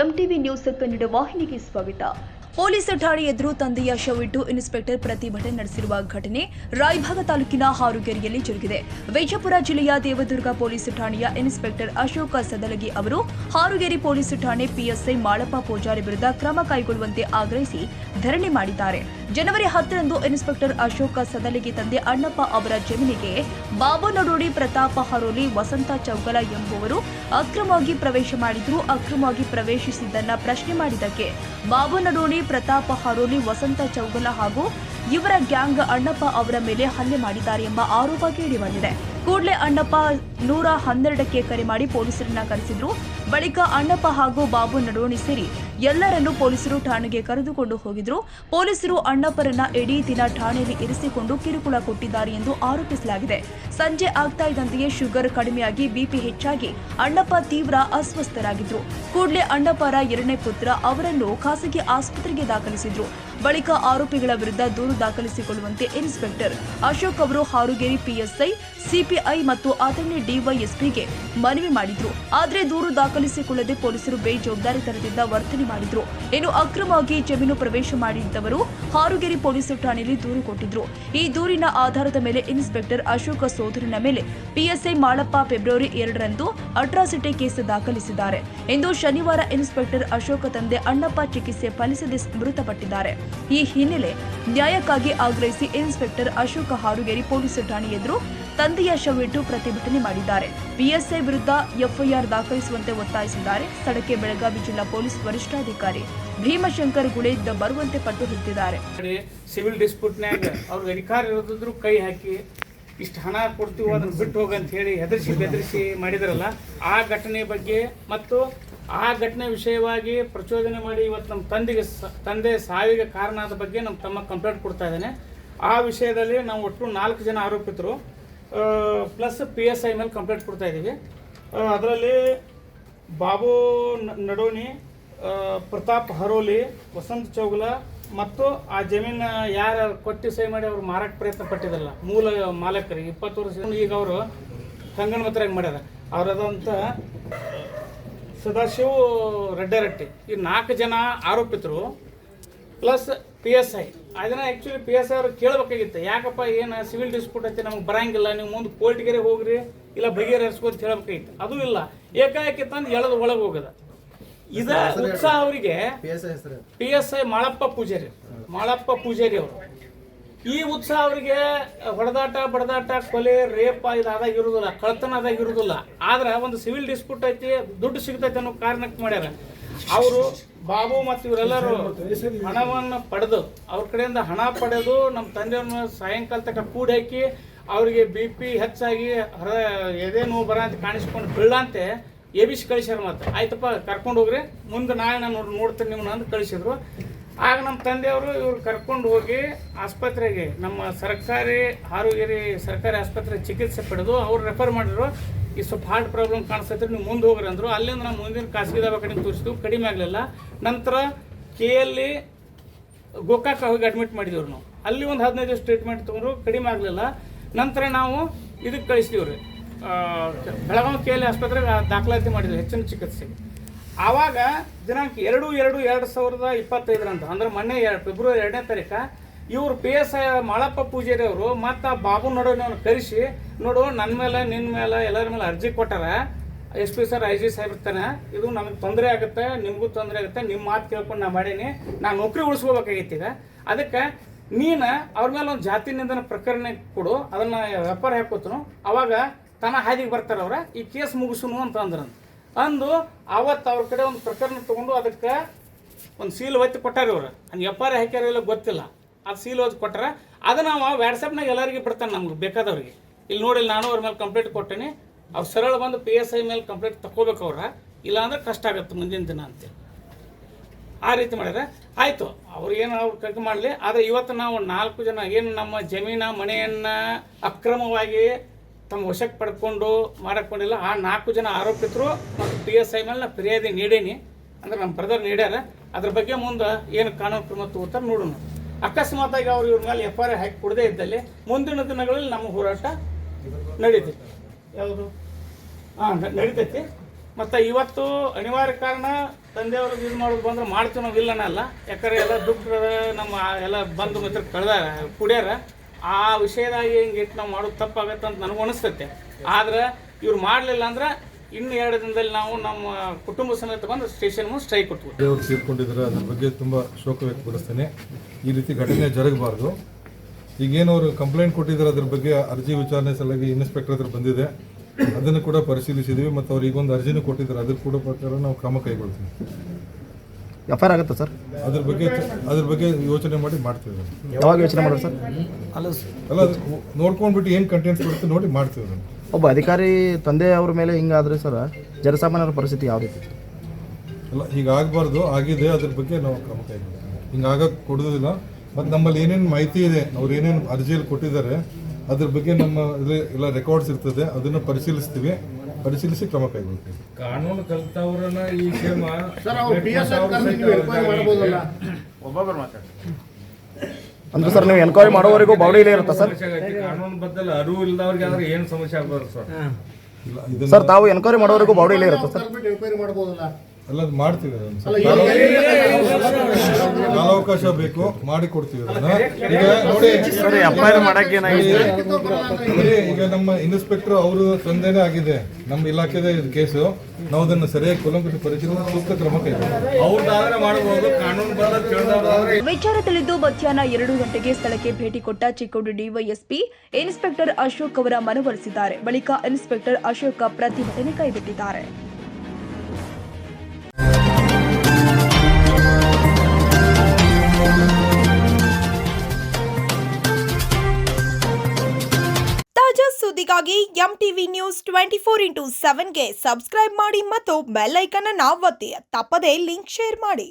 MTV news Kannada ವಾಹಿನಿಗೆ ಸ್ವಾಗತ. Police ಠಾಣೆ ಎದುರು ತಂದೆಯ ಶವವಿಟ್ಟು ಇನ್ಸ್ಪೆಕ್ಟರ್ ಪ್ರತಿಭಟನೆ ನಡೆಸಿರುವ ಘಟನೆ ರಾಯಭಾಗ ತಾಲೂಕಿನ ಹಾರುಗೆರೆಯಲ್ಲಿ ಜರುಗಿದೆ. ವಿಜಯಪುರ ಜಿಲ್ಲೆಯ ದೇವದುರ್ಗ ಪೊಲೀಸ್ ಠಾಣೆಯ ಇನ್ಸ್ಪೆಕ್ಟರ್ ಅಶೋಕ ಸದಲಗಿ ಅವರು ಹಾರುಗೆರೆ ಪೊಲೀಸ್ ಠಾಣೆ ಪಿಎಸ್ಐ ಮಾಳಪ್ಪ ಪೂಜಾರಿ ವಿರುದ್ಧ ಕ್ರಮ ಕೈಗೊಳ್ಳುವಂತೆ ಆಗ್ರಹಿಸಿ ಧರಣಿ ಮಾಡಿದ್ದಾರೆ. ಜನವರಿ 10ರಂದು ಇನ್ಸ್ಪೆಕ್ಟರ್ ಅಶೋಕ ಸದಲಗಿ ತಂದೆ ಅಣ್ಣಪ್ಪ ಅವರ ಜಮೀನಿಗೆ ಬಾಬು ನಡೋಡಿ, ಪ್ರತಾಪ ಹರೋಲಿ, ವಸಂತ ಚೌಗಲ ಎಂಬುವರು ಅಕ್ರಮವಾಗಿ ಪ್ರವೇಶ ಮಾಡಿದ್ರು. ಅಕ್ರಮವಾಗಿ ಪ್ರವೇಶಿಸಿದ್ದನ್ನ ಪ್ರಶ್ನೆ ಮಾಡಿದ್ದಕ್ಕೆ ಬಾಬು ನಡೋಡಿ, ಪ್ರತಾಪ ಹರೋಲಿ, ವಸಂತ ಚೌಗಲ ಹಾಗೂ ಇವರ ಗ್ಯಾಂಗ್ ಅಣ್ಣಪ್ಪ ಅವರ ಮೇಲೆ ಹಲ್ಲೆ ಮಾಡಿದ್ದಾರೆ ಎಂಬ ಆರೋಪ ಕೇಳಿಬಂದಿದೆ. ಕೂಡಲೇ ಅಣ್ಣಪ್ಪ 112ಕ್ಕೆ ಕರೆ ಮಾಡಿ ಪೊಲೀಸರನ್ನ ಕರೆಸಿದ್ರು. ಬಳಿಕ ಅಣ್ಣಪ್ಪ ಹಾಗೂ ಬಾಬು ನಡೋಣಿ ಸೇರಿ ಎಲ್ಲರನ್ನೂ ಪೊಲೀಸರು ಠಾಣೆಗೆ ಕರೆದುಕೊಂಡು ಹೋಗಿದ್ರು. ಪೊಲೀಸರು ಅಣ್ಣಪ್ಪರನ್ನ ಇಡೀ ದಿನ ಠಾಣೆಯಲ್ಲಿ ಇರಿಸಿಕೊಂಡು ಕಿರುಕುಳ ಕೊಟ್ಟಿದ್ದಾರೆ ಎಂದು ಆರೋಪಿಸಲಾಗಿದೆ. ಸಂಜೆ ಆಗ್ತಾ ಇದ್ದಂತೆಯೇ ಶುಗರ್ ಕಡಿಮೆಯಾಗಿ ಬಿಪಿ ಹೆಚ್ಚಾಗಿ ಅಣ್ಣಪ್ಪ ತೀವ್ರ ಅಸ್ವಸ್ಥರಾಗಿದ್ರು. ಕೂಡಲೇ ಅಣ್ಣಪ್ಪರ 2ನೇ ಪುತ್ರ ಅವರನ್ನು ಖಾಸಗಿ ಆಸ್ಪತ್ರೆಗೆ ದಾಖಲಿಸಿದ್ರು. ಬಳಿಕ ಆರೋಪಿಗಳ ವಿರುದ್ಧ ದೂರು ದಾಖಲಿಸಿಕೊಳ್ಳುವಂತೆ ಇನ್ಸ್ಪೆಕ್ಟರ್ ಅಶೋಕ್ ಅವರು ಹಾರುಗೆರೆ ಪಿಎಸ್ಐ, ಸಿಪಿಐ ಮತ್ತು ಅಥಣಿ ಡಿವೈಎಸ್ಪಿಗೆ ಮನವಿ ಮಾಡಿದ್ರು. ಆದರೆ ದೂರು ದಾಖಲಿಸಿಕೊಳ್ಳದೆ ಪೊಲೀಸರು ಬೇಜವಾಬ್ದಾರಿತನದಿಂದ ವರ್ತನೆ ಮಾಡಿದ್ರು. ಇನ್ನು ಅಕ್ರಮವಾಗಿ ಜಮೀನು ಪ್ರವೇಶ ಮಾಡಿದ್ದವರು ಹಾರುಗೆರೆ ಪೊಲೀಸ್ ಠಾಣೆಯಲ್ಲಿ ದೂರು ಕೊಟ್ಟಿದ್ರು. ಈ ದೂರಿನ ಆಧಾರದ ಮೇಲೆ ಇನ್ಸ್ಪೆಕ್ಟರ್ ಅಶೋಕ ಸೋದರನ ಮೇಲೆ ಪಿಎಸ್ಐ ಮಾಳಪ್ಪ ಫೆಬ್ರವರಿ 2ರಂದು ಅಟ್ರಾಸಿಟಿ ಕೇಸ್ ದಾಖಲಿಸಿದ್ದಾರೆ. ಇಂದು ಶನಿವಾರ ಇನ್ಸ್ಪೆಕ್ಟರ್ ಅಶೋಕ ತಂದೆ ಅಣ್ಣಪ್ಪ ಚಿಕಿತ್ಸೆ ಫಲಿಸದೆ ಮೃತಪಟ್ಟಿದ್ದಾರೆ. ಈ ಹಿನ್ನೆಲೆ ನ್ಯಾಯಕ್ಕಾಗಿ ಆಗ್ರಹಿಸಿ ಇನ್ಸ್ಪೆಕ್ಟರ್ ಅಶೋಕ ಹಾರುಗೆರೆ ಪೊಲೀಸ್ ಠಾಣೆ ಎದುರು ತಂದೆಯ ಶವವಿಟ್ಟು ಪ್ರತಿಭಟನೆ ಮಾಡಿದ್ದಾರೆ. ಪಿಎಸ್ಐ ವಿರುದ್ಧ ಎಫ್ಐಆರ್ ದಾಖಲಿಸುವಂತೆ ಒತ್ತಾಯಿಸಿದ್ದಾರೆ. ಸ್ಥಳಕ್ಕೆ ಬೆಳಗಾವಿ ಜಿಲ್ಲಾ ಪೊಲೀಸ್ ವರಿಷ್ಠಾಧಿಕಾರಿ ಭೀಮಶಂಕರ್ ಗುಳೇದ್ ಬರುವಂತೆ ಪಟ್ಟು ಹಿಡಿದಿದ್ದಾರೆ. ಸಿವಿಲ್ ಡಿಸ್ಪ್ಯೂಟ್ನಾಗ ಅವ್ರಿಗೆ ಅಧಿಕಾರ ಇರೋದ್ರು ಕೈ ಹಾಕಿ ಇಷ್ಟು ಹಣ ಕೊಡ್ತೀವಿ ಅದನ್ನ ಬಿಟ್ಟು ಹೋಗಂತ ಹೇಳಿ ಹೆದರಿಸಿ ಬೆದರಿಸಿ ಮಾಡಿದ್ರಲ್ಲ, ಆ ಘಟನೆ ಬಗ್ಗೆ ಮತ್ತು ಆ ಘಟನೆ ವಿಷಯವಾಗಿ ಪ್ರಚೋದನೆ ಮಾಡಿ ಇವತ್ತು ನಮ್ಮ ತಂದೆ ಸಾವಿಗೆ ಕಾರಣ ಆದ ಬಗ್ಗೆ ನಮ್ಮ ತಮ್ಮ ಕಂಪ್ಲೇಂಟ್ ಕೊಡ್ತಾ ಇದ್ದಾನೆ. ಆ ವಿಷಯದಲ್ಲಿ ನಾವು ಒಟ್ಟು 4 ಜನ ಆರೋಪಿತರು ಪ್ಲಸ್ PSI ಮೇಲೆ ಕಂಪ್ಲೇಂಟ್ ಕೊಡ್ತಾ ಇದ್ದೀವಿ. ಅದರಲ್ಲಿ ಬಾಬು ನಡೋಣಿ, ಪ್ರತಾಪ್ ಹರೋಲಿ, ವಸಂತ ಚೌಗಲ ಮತ್ತು ಆ ಜಮೀನು ಯಾರು ಕೊಟ್ಟು ಸಹಿ ಮಾಡಿ ಅವರು ಮಾರಾಟ ಪ್ರಯತ್ನ ಪಟ್ಟಿದ್ದಲ್ಲ ಮೂಲ ಮಾಲಕರಿಗೆ 20 ವರ್ಷ ಈಗ ಅವರು ಕಂಗಣಮತರಾಗಿ ಮಾಡ್ಯಾರ. ಅವರದಂತ ಸದಾಶಿವ ರೆಡ್ಡರಟ್ಟಿ, ಈ 4 ಜನ ಆರೋಪಿತರು ಪ್ಲಸ್ PSI. ಅದನ್ನು ಆ್ಯಕ್ಚುಲಿ PSI ಅವರು ಕೇಳಬೇಕಾಗಿತ್ತು, ಯಾಕಪ್ಪ ಏನು ಸಿವಿಲ್ ಡಿಸ್ಪ್ಯೂಟ್ ಐತಿ ನಮ್ಗೆ ಬರಂಗಿಲ್ಲ, ನೀವು ಮುಂದೆ ಕೋರ್ಟ್ಗೆರೆ ಹೋಗ್ರಿ ಇಲ್ಲ ಬಗೆಹರಿಸ್ಕೋತ ಹೇಳಬೇಕಾಗಿತ್ತು. ಅದು ಇಲ್ಲ, ಏಕಾಏಕಿ ತಂದು ಎಳೆದು ಒಳಗೆ ಹೋಗದ. ಇದ ಉತ್ಸಾಹ ಅವರಿಗೆ PSI ಮಾಳಪ್ಪ ಪೂಜಾರಿ ಅವರು. ಈ ಉತ್ಸಾಹ ಅವರಿಗೆ ಹೊಡೆದಾಟ ಬಡದಾಟ ಕೊಲೆ ರೇಪ್ ಇದಾದಾಗ ಇರುವುದಿಲ್ಲ, ಕಳ್ತನ ಆದಾಗ ಇರುವುದಿಲ್ಲ. ಆದ್ರೆ ಒಂದು ಸಿವಿಲ್ ಡಿಸ್ಪ್ಯೂಟ್ ಐತಿ, ದುಡ್ಡು ಸಿಗ್ತೈತೆ ಅನ್ನೋ ಕಾರಣಕ್ಕೆ ಮಾಡ್ಯಾರ. ಅವರು ಬಾಬು ಮತ್ತು ಇವರೆಲ್ಲರೂ ಹಣವನ್ನು ಪಡೆದು ಅವ್ರ ಕಡೆಯಿಂದ ಹಣ ಪಡೆದು ನಮ್ಮ ತಂದೆಯವ್ರನ್ನ ಸಾಯಂಕಾಲ ತನಕ ಕೂಡಿ ಹಾಕಿ ಅವರಿಗೆ BP ಹೆಚ್ಚಾಗಿ ಎದೆ ನೋವು ಬರ ಅಂತ ಕಾಣಿಸ್ಕೊಂಡು ಬೀಳಂತೆ ಎಬಿಸಿ ಕಳಿಸ್ಯಾರ. ಮತ್ತೆ ಆಯ್ತಪ್ಪ ಕರ್ಕೊಂಡು ಹೋಗ್ರಿ, ಮುಂದೆ ನಾಳೆ ನಾನು ನೋಡ್ತೀನಿ ನಿಮ್ಮನ್ನ ಅಂತ ಕಳಿಸಿದ್ರು. ಆಗ ನಮ್ಮ ತಂದೆಯವರು ಇವ್ರು ಕರ್ಕೊಂಡು ಹೋಗಿ ಆಸ್ಪತ್ರೆಗೆ, ನಮ್ಮ ಹಾರುಗೆರೆ ಸರ್ಕಾರಿ ಆಸ್ಪತ್ರೆ ಚಿಕಿತ್ಸೆ ಪಡೆದು ಅವ್ರು ರೆಫರ್ ಮಾಡಿದ್ರು. ಈ ಸ್ವಲ್ಪ ಹಾರ್ಟ್ ಪ್ರಾಬ್ಲಮ್ ಕಾಣಿಸ್ತೈತೆ, ನೀವು ಮುಂದೆ ಹೋಗ್ರಿ ಅಂದರು. ಅಲ್ಲಿಂದ ನಾವು ಮುಂದಿನ ಖಾಸಗಿ ದವಾಖಾನೆಗೆ ತೋರಿಸಿದ್ವು, ಕಡಿಮೆ ಆಗಲಿಲ್ಲ. ನಂತರ KL ಗೋಕಾಕ ಹೋಗಿ ಅಡ್ಮಿಟ್ ಮಾಡಿದೆವ್ರು ನಾವು. ಅಲ್ಲಿ ಒಂದು 15 ದಿವಸ ಟ್ರೀಟ್ಮೆಂಟ್ ತೊಗೊಂಡ್ರು, ಕಡಿಮೆ ಆಗಲಿಲ್ಲ. ನಂತರ ನಾವು ಇದಕ್ಕೆ ಕಳಿಸಿದೀವಿ ರೀ, ಬೆಳಗಾವಿ KL ಆಸ್ಪತ್ರೆಗೆ ದಾಖಲಾತಿ ಮಾಡಿದ್ವಿ ಹೆಚ್ಚಿನ ಚಿಕಿತ್ಸೆಗೆ. ಆವಾಗ ದಿನಾಂಕ 2/2/2025 ಅಂದ್ರೆ ಮೊನ್ನೆ ಫೆಬ್ರವರಿ 2ನೇ ತಾರೀಕು ಇವರು PSI ಮಾಳಪ್ಪ ಪೂಜಾರಿ ಅವರು ಮತ್ತು ಬಾಬು ನಡೋಣಿಯವ್ರನ್ನ ಕರೆಸಿ, ನೋಡು ನನ್ನ ಮೇಲೆ ನಿನ್ನ ಮೇಲೆ ಎಲ್ಲರ ಮೇಲೆ ಅರ್ಜಿ ಕೊಟ್ಟಾರ, SP ಸರ್ IG ಸಾಹೇಬ್ ಇರ್ತಾನೆ, ಇದು ನಮಗೆ ತೊಂದರೆ ಆಗುತ್ತೆ, ನಿಮಗೂ ತೊಂದರೆ ಆಗುತ್ತೆ, ನಿಮ್ಮ ಮಾತು ಕೇಳ್ಕೊಂಡು ನಾ ಮಾಡೀನಿ, ನಾನು ನೌಕರಿ ಉಳಿಸ್ಕೋಬೇಕಾಗಿತ್ತು. ಈಗ ಅದಕ್ಕೆ ನೀನು ಅವ್ರ ಮೇಲೆ ಒಂದು ಜಾತಿ ನಿಂದನ ಪ್ರಕರಣ ಕೊಡು, ಅದನ್ನು ವ್ಯಾಪಾರ ಹಾಕೋತನು, ಅವಾಗ ತನ್ನ ಹಾದಿಗೆ ಬರ್ತಾರೆ ಅವ್ರ, ಈ ಕೇಸ್ ಮುಗಿಸುನು ಅಂತ ಅಂದು ಅವತ್ತು ಅವ್ರ ಕಡೆ ಒಂದು ಪ್ರಕರಣ ತೊಗೊಂಡು ಅದಕ್ಕೆ ಒಂದು ಸೀಲ್ ಒತ್ತಿ ಕೊಟ್ಟಾರೆ. ಇವರು ಹಂಗೆ ವ್ಯಾಪಾರ ಹಾಕ್ಯಾರಿಲ್ಲ ಗೊತ್ತಿಲ್ಲ, ಅದು ಸೀಲ್ ಓದಿ ಕೊಟ್ಟಾರ. ಅದು ನಾವು ವಾಟ್ಸಪ್ನಾಗ ಎಲ್ಲರಿಗೆ ಬಿಡ್ತಾನೆ ನಮ್ಗೆ ಬೇಕಾದವ್ರಿಗೆ, ಇಲ್ಲಿ ನೋಡಿಲ್ಲ ನಾನು ಅವ್ರ ಮೇಲೆ ಕಂಪ್ಲೇಂಟ್ ಕೊಟ್ಟೇನೆ, ಅವ್ರು ಸರಳ ಬಂದು PSI ಮೇಲೆ ಕಂಪ್ಲೇಂಟ್ ತಗೋಬೇಕು ಅವ್ರ, ಇಲ್ಲಾಂದ್ರೆ ಕಷ್ಟ ಆಗುತ್ತೆ ಮುಂದಿನ ದಿನ ಅಂತೇಳಿ ಆ ರೀತಿ ಮಾಡಿದ್ರೆ ಆಯಿತು. ಅವ್ರಿಗೇನು ಅವ್ರು ಕಡಿಮೆ ಮಾಡಲಿ. ಆದರೆ ಇವತ್ತು ನಾವು 4 ಜನ ಏನು ನಮ್ಮ ಮನೆಯನ್ನು ಅಕ್ರಮವಾಗಿ ತಮ್ಮ ವಶಕ್ಕೆ ಪಡ್ಕೊಂಡು ಮಾಡಕೊಂಡಿಲ್ಲ, ಆ 4 ಜನ ಆರೋಪಿತರು ಮತ್ತು PSI ಮೇಲೆ ನಾನು ಫಿರ್ಯಾದಿ ನೀಡೀನಿ, ಅಂದ್ರೆ ನಮ್ಮ ಬ್ರದರ್ ನೀಡ್ಯಾರ. ಅದ್ರ ಬಗ್ಗೆ ಮುಂದೆ ಏನು ಕಾನೂನು ಕ್ರಮ ತಗೋತಾರೆ ನೋಡೋಣ. ಅಕಸ್ಮಾತಾಗಿ ಅವ್ರು ಇವ್ರ ಮೇಲೆ FIR ಹಾಕಿ ಕೊಡದೇ ಇದ್ದಲ್ಲಿ ಮುಂದಿನ ದಿನಗಳಲ್ಲಿ ನಮ್ಮ ಹೋರಾಟ ನಡೀತೈತಿ. ಯಾವುದು ನಡೀತೈತಿ. ಮತ್ತು ಇವತ್ತು ಅನಿವಾರ್ಯ ಕಾರಣ ತಂದೆಯವ್ರಿಗೆ ಇದು ಮಾಡೋದು ಬಂದ್ರೆ ಮಾಡ್ತೀವಿ ನಾವು ಇಲ್ಲ ಅನ್ನಲ್ಲ. ಯಾಕಂದ್ರೆ ಎಲ್ಲ ದುಡ್ಡು ನಮ್ಮ ಎಲ್ಲ ಬಂಧು ಮಿತ್ರ ಕುಡಿಯಾರ ಆ ವಿಷಯದಾಗಿ ಹಿಂಗೆ ಇಟ್ಟು ನಾವು ಮಾಡೋದು ತಪ್ಪಾಗತ್ತೆ ಅಂತ ನನಗೂ ಅನಿಸ್ತೈತೆ. ಆದ್ರೆ ಇವ್ರು ಮಾಡಲಿಲ್ಲ ಅಂದ್ರೆ ಇನ್ನು 2 ದಿನದಲ್ಲಿ ನಾವು ನಮ್ಮ ಕುಟುಂಬ ಸಮೇತ ಬಂದು ಸ್ಟೇಷನ್ ಮುಂದೆ ಸ್ಟ್ರೈಕ್ ಕೊಟ್ವಿ. ದೇವರು ತೀರ್ಕೊಂಡಿದ್ದಾರೆ, ಅದ್ರ ಬಗ್ಗೆ ತುಂಬ ಶೋಕ ವ್ಯಕ್ತಪಡಿಸ್ತೇನೆ. ಈ ರೀತಿ ಘಟನೆ ಜರಗಬಾರ್ದು. ಈಗೇನು ಅವರು ಕಂಪ್ಲೇಂಟ್ ಕೊಟ್ಟಿದ್ದಾರೆ ಅದ್ರ ಬಗ್ಗೆ ಅರ್ಜಿ ವಿಚಾರಣೆ ಸಲುವಾಗಿ ಇನ್ಸ್ಪೆಕ್ಟರ್ ಹತ್ರ ಬಂದಿದೆ, ಅದನ್ನು ಕೂಡ ಪರಿಶೀಲಿಸಿದ್ವಿ ಮತ್ತು ಅವ್ರು ಈಗೊಂದು ಅರ್ಜಿನೂ ಕೊಟ್ಟಿದ್ದಾರೆ, ಅದ್ರ ಕೂಡ ಪ್ರಕಾರ ನಾವು ಕ್ರಮ ಕೈಗೊಳ್ತೀವಿ. ಎಫ್.ಐ.ಆರ್ ಆಗುತ್ತೆ ಸರ್? ಅದ್ರ ಬಗ್ಗೆ ಯೋಚನೆ ಮಾಡಿ ಮಾಡ್ತೀವಿ. ಯಾವಾಗ ಯೋಚನೆ ಮಾಡೋದು ಸರ್? ಅಲ್ಲ ನೋಡ್ಕೊಂಡ್ಬಿಟ್ಟು ಏನು ಕಂಟೆಂಟ್ಸ್ ಬರುತ್ತೆ ನೋಡಿ ಮಾಡ್ತೀವಿ ಅದನ್ನು. ಒಬ್ಬ ಅಧಿಕಾರಿ ತಂದೆ ಅವ್ರ ಮೇಲೆ ಹಿಂಗಾದ್ರೆ ಸರ್ ಜನಸಾಮಾನ್ಯರ ಪರಿಸ್ಥಿತಿ ಯಾವ ರೀತಿ? ಅಲ್ಲ ಹೀಗಾಗಬಾರ್ದು, ಆಗಿದೆ, ಅದ್ರ ಬಗ್ಗೆ ನಾವು ಕ್ರಮ ಕೈಗೊಳ್ತೀವಿ. ಹಿಂಗಾಗಕ್ಕೆ ಕೊಡೋದಿಲ್ಲ. ಮತ್ತು ನಮ್ಮಲ್ಲಿ ಏನೇನು ಮಾಹಿತಿ ಇದೆ, ಅವ್ರು ಏನೇನು ಅರ್ಜಿಯಲ್ಲಿ ಕೊಟ್ಟಿದ್ದಾರೆ ಅದ್ರ ಬಗ್ಗೆ ನಮ್ಮ ಎಲ್ಲ ರೆಕಾರ್ಡ್ಸ್ ಇರ್ತದೆ, ಅದನ್ನು ಪರಿಶೀಲಿಸಿ ಕ್ರಮ ಕೈಗೊಳ್ತೀವಿ. ಕಾನೂನು ಕಲಿತವ್ರನ್ನ ಈ ಒಬ್ಬೊಬ್ಬರು ಮಾತಾಡ್ತಾರೆ ಅಂದ್ರೆ ಸರ್ ನೀವು ಎನ್ಕ್ವೈರಿ ಮಾಡೋವರೆಗೂ ಬಾಡಿಲೇ ಇರುತ್ತಾ ಸರ್? ಕಾನೂನು ಬದ್ದಲ್ಲ ಅರಿವು ಇಲ್ಲದವ್ರಿಗೆ ಆದ್ರೆ ಏನು ಸಮಸ್ಯೆ ಆಗ್ಬಾರ್ದು ಸರ್? ಇಲ್ಲ ಇದನ್ನು ಸರ್ ತಾವು ಎನ್ಕ್ವೈರಿ ಮಾಡೋವರೆಗೂ ಬಾಡಿಲೇ ಇರುತ್ತೆ ಸರ್? ಅಲ್ಲ ಅದು ಮಾಡ್ತೀವಿ, ಕಾಲಾವಕಾಶ ಬೇಕು, ಮಾಡಿ ಕೊಡ್ತೀವಿ ಅದನ್ನ. ಈಗ ನೋಡಿ ಈಗ ನಮ್ಮ ಇನ್ಸ್ಪೆಕ್ಟರ್ ಅವರು ತಂದೆನೇ ಆಗಿದೆ, ನಮ್ಮ ಇಲಾಖೆದೇ ಇದು ಕೇಸು. ನಾವು ಅದನ್ನು ಸರಿಯಾಗಿ ಕೂಲಂಕಷ ಪರಿಶೀಲನೆ ಸೂಕ್ತ ಕ್ರಮ ಕೈಗೊಳ್ತೀವಿ. ಅವ್ರದ್ದಾದ್ರೆ ಮಾಡಬಹುದು, ಕಾನೂನು ಬದ್ಧ ತಿಳಿದವ್ರಾದ್ರೆ. ವಿಚಾರ ತಿಳಿದು ಮಧ್ಯಾಹ್ನ 2 ಗಂಟೆಗೆ ಸ್ಥಳಕ್ಕೆ ಭೇಟಿ ಕೊಟ್ಟ ಚಿಕ್ಕೋಡಿ ಡಿವೈಎಸ್ಪಿ ಇನ್ಸ್ಪೆಕ್ಟರ್ ಅಶೋಕ್ ಅವರ ಮನವೊಲಿಸಿದ್ದಾರೆ. ಬಳಿಕ ಇನ್ಸ್ಪೆಕ್ಟರ್ ಅಶೋಕ್ ಪ್ರತಿಭಟನೆ ಕೈಬಿಟ್ಟಿದ್ದಾರೆ. ತಾಜಾ ಸುದ್ದಿಗಾಗಿ MTV ನ್ಯೂಸ್ 24/7ಗೆ ಸಬ್ಸ್ಕ್ರೈಬ್ ಮಾಡಿ ಮತ್ತು ಬೆಲ್ ಐಕಾನ್ ಅನ್ನು ಒತ್ತಿ. ತಪ್ಪದೇ ಲಿಂಕ್ ಶೇರ್ ಮಾಡಿ.